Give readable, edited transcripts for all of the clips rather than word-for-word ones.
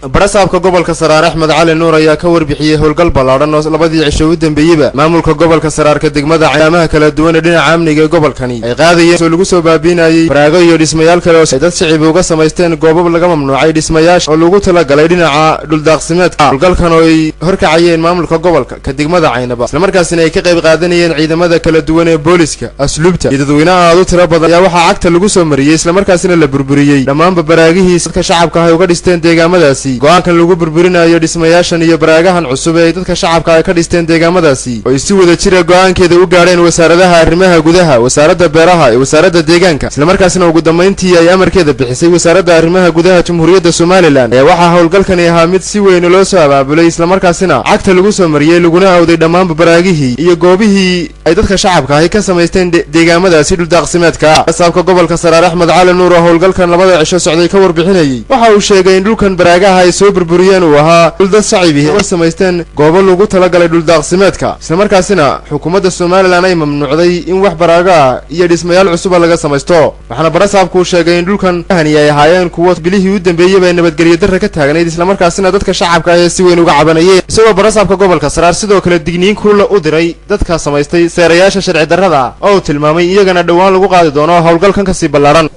barasaabka gobolka Saraar Axmed Cali Nuur ayaa ka warbixiyay howlgal ballaaran oo labadii cisho u dambeeyay maamulka gobolka Saraar ka degmada ciidamada kala duwan ee dhinaca amniga ee gobolkani ay qaadayeen oo lagu soo baabinayay baraago iyo dhismayaal kale oo dad shacib uga sameysteen goobo laga mamnuucay dhismayaasha oo lagu tala galay dhinaca dhul daaqsimeedka howlgalkan oo ay horkacayeen maamulka gobolka ka degmada Caynaba isla markaasina ay ka qayb qaadanayeen ciidamada kala duwan ee booliska asluubta iyo dadweynaha aad u tiro badan ayaa waxa cagta lagu soo mariyay isla markaasina la burburiyay dhammaan baraagihii dadka shacabka ay uga dhisteen deegaamadaasi go'aankan lagu burburinayo dhismayaashan iyo baraagahan cusub ee dadka shacabka ay ka dhisteen deegaamadaasi oo si wada jir ah go'aankeeda u gaareen wasaaradaha arrimaha gudaha wasaaradda beeraha iyo wasaaradda deegaanka isla markaasina ugu dambeyntii ay amarkeeda bixisay wasaaradda arrimaha gudaha Jamhuuriyadda Soomaaliland ee waxa howlgalkan ahaa mid si weyn loo soo abaabulay isla markaasina cagta lagu soo mariyay laguna awday dhammaan baraagihii iyo goobihii ay dadka shacabka ay ka sameysteen deegaamadaasi dhul daaqsimeedka barasaabka gobolka Saraar Axmed Cali Nuur oo howlgalkan labada cisho socday ka warbixinayay waxa uu sheegay in dhulkan baraagaha ay soo burburiyeen uu ahaa dhul dad shacib ah oo sameysteen goobo lagu tala galay dhul daaqsimeedka isla markaasina xukuumadda Soomaaliland ay mamnuucday in wax baraaga iyo dhismayaal cusub laga sameysto waxaana barasaabku sheegay in dhulkan ay ahaayeen kuwa bilihii u dambeeyay ay nabadgelyo darro ka taagnayd isla markaasina dadka shacabka ay si weyn uga cabanayeen isagoo barasaabka gobolka Saraar sidoo kale digniin kulul u diray dadka sameystay seerayaasha sharci darrada oo tilmaamay iyagana dhawaan lagu qaadi doono howlgalkan ka sii ballaaran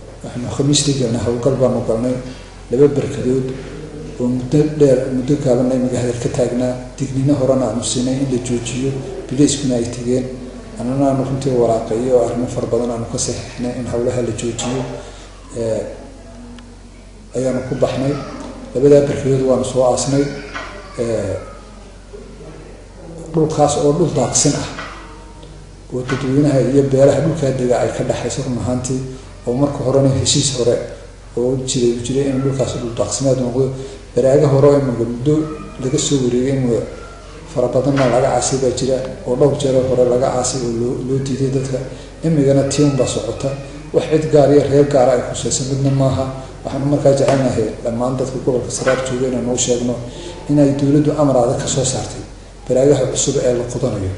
khamiistiina howlgal baan u galnay laba barkadood oo muddo gaaban ay magaalada ka taagnaa digniino horena aanu siinay in la joojiyo bilayskuna ay tageen annana aanu runtii waraaqeeyo oo arrimo fara badan aanu ka saxiixnay in howlaha la joojiyo ayaanu ku baxnay labadaa barkadood waanu soo aasnay dhulkaas oo dhul daaqsin ah oo dadweynaha iyo beeraha dhulkaa dega ay ka dhaxayso run ahaantii oo marka horena heshiis hore oo jiray in dhulkaas dhul daaqsimeed noqdo baraaga hore oo muddo laga soo wareegay in fara badan laga caasay baa jira oo dhowr jeer hore laga caasay oo loo diiday dadka imigana tiim ba socota wax cid gaar iyo reer gaar ay khusaysan midna maaha waxaan markaa jecelnahay dhammaan dadka gobolka Saraar jooga inaan noo sheegno in ay dawladdu amar adag ka soo saartay baraagaha cusub ee la qodanayo